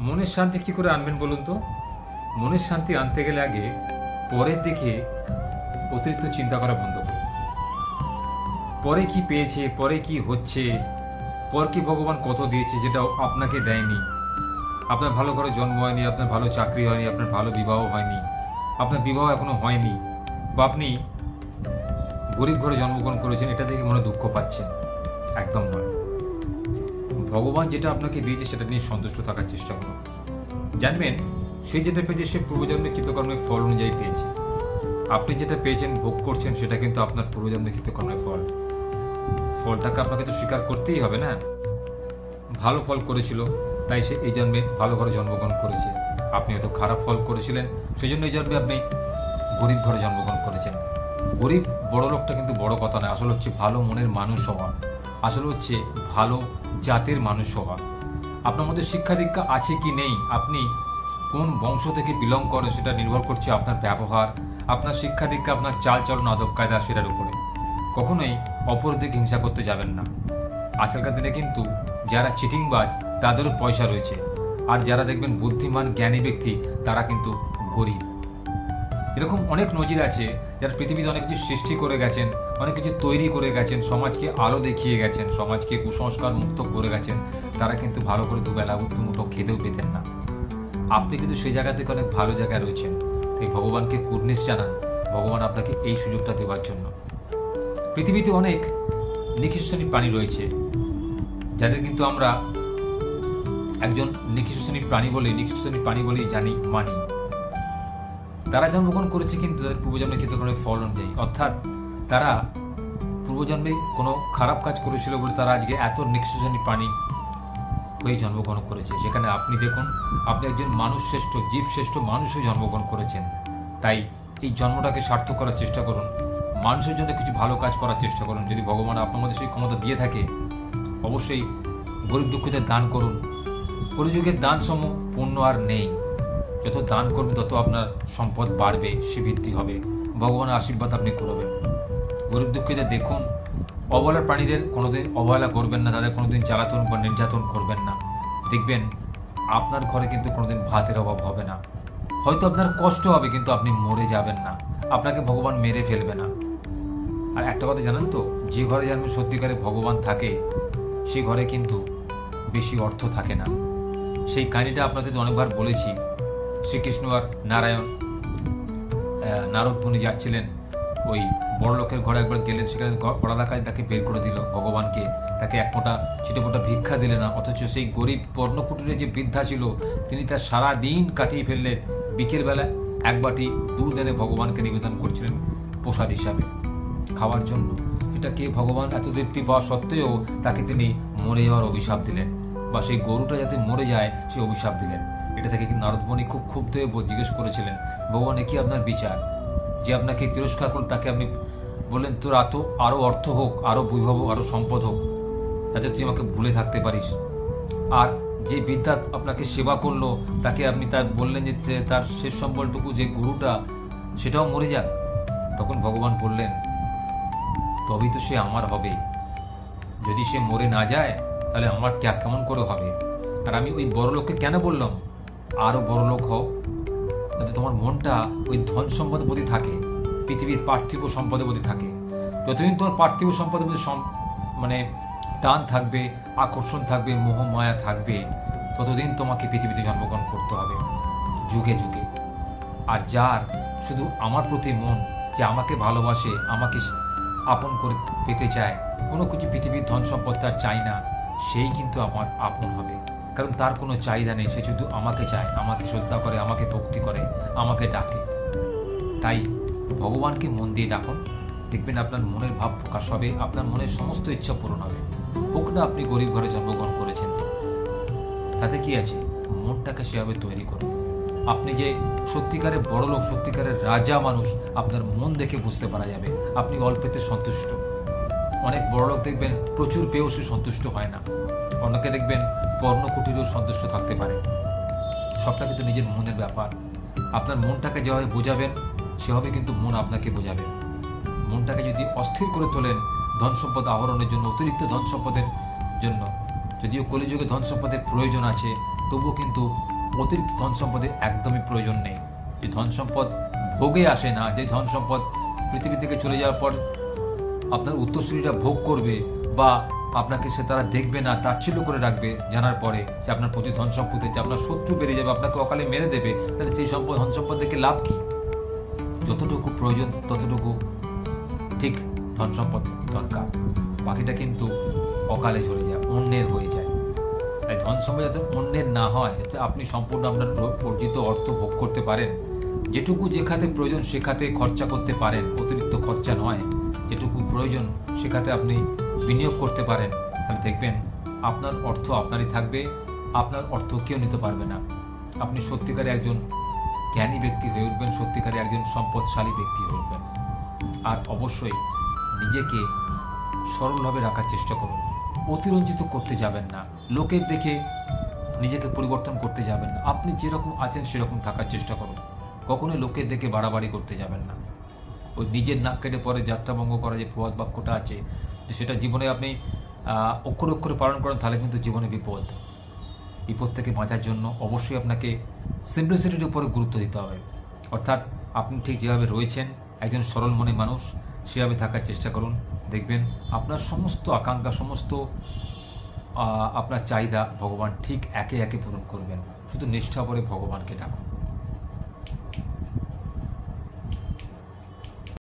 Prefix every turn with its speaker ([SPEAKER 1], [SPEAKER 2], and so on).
[SPEAKER 1] মনের শান্তি কি করে আনবেন বলুন তো? মনের শান্তি আনতে গেলে আগে পরের দিকে অতিরিক্ত চিন্তা করা বন্ধ করুন। পরে কি পেয়েছে, পরে কি হচ্ছে, পরকে ভগবান কত দিয়েছে যেটা আপনাকে দেয়নি। আপনার ভালো ঘরে জন্ম হয়নি, আপনার ভালো চাকরি হয়নি, আপনার ভালো বিবাহ হয়নি, আপনার বিবাহ এখনো হয়নি, বা আপনি গরিব ঘরে জন্মগ্রহণ করেছেন, এটা দেখে মনে দুঃখ পাচ্ছেন। একদম নয়। ভগবান যেটা আপনাকে দিয়েছে সেটা নিয়ে সন্তুষ্ট থাকার চেষ্টা করুন। জানবেন সে যেটা পেয়েছে সে পূর্বজন্মে কৃতকর্মের ফল অনুযায়ী পেয়েছে। আপনি যেটা পেয়েছেন, ভোগ করছেন, সেটা কিন্তু আপনার পূর্বজন্মে কৃতকর্মের ফল। ফলটাকে আপনাকে তো স্বীকার করতেই হবে না। ভালো ফল করেছিল তাই সে এই জন্মে ভালো ঘরে জন্মগ্রহণ করেছে। আপনি হয়তো খারাপ ফল করেছিলেন, সেই জন্য এই জন্মে আপনি গরিব ঘরে জন্মগ্রহণ করেছেন। গরিব বড় লোকটা কিন্তু বড় কথা নয়, আসলে হচ্ছে ভালো মনের মানুষ হওয়া, আসলে হচ্ছে ভালো জাতের মানুষ হওয়া। আপনার মধ্যে শিক্ষা দীক্ষা আছে কি নেই, আপনি কোন বংশ থেকে বিলং করেন, সেটা নির্ভর করছে আপনার ব্যবহার, আপনার শিক্ষা দীক্ষা, আপনার চাল চলন, আদব কায়দা, সেটার উপরে। কখনোই অপর দিকে হিংসা করতে যাবেন না। আজকালকার দিনে কিন্তু যারা চিটিংবাজ তাদেরও পয়সা রয়েছে, আর যারা দেখবেন বুদ্ধিমান জ্ঞানী ব্যক্তি তারা কিন্তু গরিব। এরকম অনেক নজির আছে যারা পৃথিবীতে অনেক কিছু সৃষ্টি করে গেছেন, অনেক কিছু তৈরি করে গেছেন, সমাজকে আলো দেখিয়ে গেছেন, সমাজকে কুসংস্কার মুক্ত করে গেছেন, তারা কিন্তু ভালো করে দুবেলা দুমুঠো খেতেও পেতেন না। আপনি কিন্তু সেই জায়গা থেকে অনেক ভালো জায়গায় রয়েছেন। তাই ভগবানকে কুর্নিশ জানান, ভগবান আপনাকে এই সুযোগটা দেওয়ার জন্য। পৃথিবীতে অনেক নিকৃষ্ট শ্রেণীর প্রাণী রয়েছে, যাদের কিন্তু আমরা একজন নিকৃষ্ট শ্রেণীর প্রাণী বলেই জানি, মানি। তারা জন্মগ্রহণ করেছে কিন্তু তাদের পূর্বজন্মে কৃতকর্মের ফল অনুযায়ী, অর্থাৎ তারা পূর্বজন্মে কোনো খারাপ কাজ করেছিল বলে তারা আজকে এত নিকৃষ্ট শ্রেণীর প্রাণী হয়ে জন্মগ্রহণ করেছে। সেখানে আপনি দেখুন, আপনি একজন মানুষ শ্রেষ্ঠ, জীব শ্রেষ্ঠ মানুষ হয়ে জন্মগ্রহণ করেছেন। তাই এই জন্মটাকে সার্থক করার চেষ্টা করুন, মানুষের জন্য কিছু ভালো কাজ করার চেষ্টা করুন। যদি ভগবান আপনার মধ্যে সেই ক্ষমতা দিয়ে থাকে, অবশ্যই গরিব দুঃখীদের দান করুন। কলিযুগের দান সম পুণ্য আর নেই। যত দান করবেন তত আপনার সম্পদ বাড়বে, শ্রীবৃদ্ধি হবে, ভগবানের আশীর্বাদ আপনি করবেন। গরিব দুঃখীদের দেখুন, অবলার প্রাণীদের কোনোদিন অবহেলা করবেন না, তাদের কোনোদিন জ্বালাতন বা নির্যাতন করবেন না। দেখবেন আপনার ঘরে কিন্তু কোনোদিন ভাতের অভাব হবে না। হয়তো আপনার কষ্ট হবে, কিন্তু আপনি মরে যাবেন না, আপনাকে ভগবান মেরে ফেলবে না। আর একটা কথা জানেন তো, যে ঘরে যেন সত্যিকারে ভগবান থাকে সেই ঘরে কিন্তু বেশি অর্থ থাকে না। সেই কাহিনিটা আপনাদের অনেকবার বলেছি। শ্রীকৃষ্ণ আর নারায়ণ, নারদ মুনি যাচ্ছিলেন ওই বড় লোকের ঘরে, একবার গেলেন, সেখানে গড়ালাকায় তাকে বের করে দিল ভগবানকে, তাকে এক মোটা ছিটেফোঁটা ভিক্ষা দিলে না। অথচ সেই গরিব পর্ণকুটিরে যে বৃদ্ধা ছিল, তিনি তার সারা দিন কাটিয়ে ফেললেন, বিকেলবেলা এক বাটি দুধ এনে ভগবানকে নিবেদন করছিলেন প্রসাদ হিসাবে খাওয়ার জন্য। এটাকে ভগবান এত তৃপ্তি পাওয়া সত্ত্বেও তাকে তিনি মরে যাওয়ার অভিশাপ দিলেন, বা সেই গরুটা যাতে মরে যায় সেই অভিশাপ দিলেন। এটা থেকে কিন্তু নারদ মুনি খুব ক্ষুব্ধ হয়ে জিজ্ঞেস করেছিলেন, ভগবান কি আপনার বিচার? যে আপনাকে তিরস্কার করল তাকে আপনি বললেন তোর আরো অর্থ হোক, আরো বৈভব, আরো সম্পদ হোক, যাতে তুই আমাকে ভুলে থাকতে পারিস। আর যে বিদ্যা আপনাকে সেবা করলো তাকে আপনি তার বললেন যে তার শেষ সম্বলটুকু যে গরুটা সেটাও মরে যাক। তখন ভগবান বললেন, তবেই তো সে আমার হবে। যদি সে মরে না যায় তাহলে আমার কেমন করে হবে? আর আমি ওই বড় লোককে কেন বললাম আরো বড় লোক হও, যাতে তোমার মনটা ওই ধন সম্পদের প্রতি থাকে, পৃথিবীর পার্থিব সম্পদের প্রতি থাকে। যতদিন তোমার পার্থিব সম্পদের প্রতি মানে টান থাকবে, আকর্ষণ থাকবে, মোহ মায়া থাকবে, ততদিন তোমাকে পৃথিবীতে জন্মগ্রহণ করতে হবে যুগে যুগে। আর যার শুধু আমার প্রতি মন, যে আমাকে ভালোবাসে, আমাকে আপন করে পেতে চায়, কোনো কিছু পৃথিবীর ধন সম্পদ তার চাই না, সেই কিন্তু আমার আপন হবে। কারণ তার কোনো চাহিদা নেই, সে শুধু আমাকে চায়, আমাকে শ্রদ্ধা করে, আমাকে ভক্তি করে, আমাকে ডাকে। তাই ভগবানকে মন দিয়ে ডাকুন, দেখবেন আপনার মনের ভাব প্রকাশ হবে, আপনার মনের সমস্ত ইচ্ছা পূরণ হবে। হোক না আপনি গরিব ঘরে জন্মগ্রহণ করেছেন, তাতে কি আছে? মনটাকে সেভাবে তৈরি করুন। আপনি যে সত্যিকারের বড় লোক, সত্যিকারের রাজা মানুষ, আপনার মন দেখে বুঝতে পারা যাবে আপনি অল্পেতে সন্তুষ্ট। অনেক বড় লোক দেখবেন প্রচুর পেয়েও সে সন্তুষ্ট হয় না, অনেকে দেখবেন পর্ণকুটিরেও সন্তুষ্ট থাকতে পারে। সবটা কিন্তু নিজের মনের ব্যাপার। আপনার মনটাকে যেভাবে বোঝাবেন সেভাবে কিন্তু মন আপনাকে বোঝাবে। মনটাকে যদি অস্থির করে তোলেন ধন সম্পদ আহরণের জন্য, অতিরিক্ত ধন সম্পদের জন্য, যদিও কলিযুগে ধন সম্পদের প্রয়োজন আছে, তবুও কিন্তু অতিরিক্ত ধন সম্পদের একদমই প্রয়োজন নেই। যে ধন সম্পদ ভোগে আসে না, যে ধন সম্পদ পৃথিবী থেকে চলে যাওয়ার পর আপনার উত্তরসূরিরা ভোগ করবে বা আপনাকে সে তারা দেখবে না, তাচ্ছিল্য করে রাখবে জানার পরে যে আপনার প্রতি ধন সম্পদ হচ্ছে, আপনার শত্রু বেড়ে যাবে, আপনাকে অকালে মেরে দেবে, তাহলে সেই ধন সম্পদ দেখে লাভ কি? যতটুকু প্রয়োজন ততটুকু ঠিক ধন সম্পদ দরকার, বাকিটা কিন্তু অকালে চলে যায়, অন্যের হয়ে যায়। তাই ধন সম্পদ যাতে অন্যের না হয়, যাতে আপনি সম্পূর্ণ আপনার অর্জিত অর্থ ভোগ করতে পারেন, যেটুকু যে খাতে প্রয়োজন সে খাতে খরচা করতে পারেন, অতিরিক্ত খরচা নয়, যেটুকু প্রয়োজন সে খাতে আপনি বিনিয়োগ করতে পারেন, তাহলে দেখবেন আপনার অর্থ আপনারই থাকবে, আপনার অর্থ কেউ নিতে পারবে না। আপনি সত্যিকারে একজন জ্ঞানী ব্যক্তি হয়ে উঠবেন, সত্যিকারে একজন সম্পদশালী ব্যক্তি হয়ে উঠবেন। আর অবশ্যই নিজেকে সরলভাবে রাখার চেষ্টা করুন, অতিরঞ্জিত করতে যাবেন না, লোকের দেখে নিজেকে পরিবর্তন করতে যাবেন না। আপনি যেরকম আছেন সেরকম থাকার চেষ্টা করুন, কখনোই লোকের দেখে বাড়াবাড়ি করতে যাবেন না। ওই নিজের নাক কেটে পরে যাত্রাভঙ্গ করা যে প্রবাদ বাক্যটা আছে, যে সেটা জীবনে আপনি অক্ষরে অক্ষরে পালন করেন, তাহলে কিন্তু জীবনে বিপদ থেকে বাঁচার জন্য অবশ্যই আপনাকে সিম্পলিসিটির উপরে গুরুত্ব দিতে হবে। অর্থাৎ আপনি ঠিক যেভাবে রয়েছেন, একজন সরল মনের মানুষ, সেভাবে থাকার চেষ্টা করুন। দেখবেন আপনার সমস্ত আকাঙ্ক্ষা, সমস্ত আপনার চাহিদা ভগবান ঠিক একে একে পূরণ করবেন। শুধু নিষ্ঠা করে ভগবানকে ডাকুন।